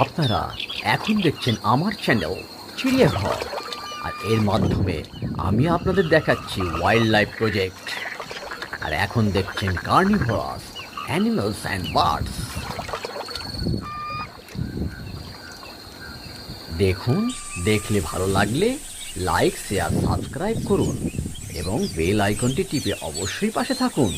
আপনারা এখন দেখছেন আমার চ্যানেল চিড়িয়াঘর, আর এর মাধ্যমে আমি আপনাদের দেখাচ্ছি ওয়াইল্ড লাইফ প্রজেক্ট। আর এখন দেখছেন কার্নিভোরাস অ্যানিমালস অ্যান্ড বার্ডস। দেখুন, দেখলে ভালো লাগলে লাইক, শেয়ার, সাবস্ক্রাইব করুন এবং বেল আইকনটি টিপে অবশ্যই পাশে থাকুন।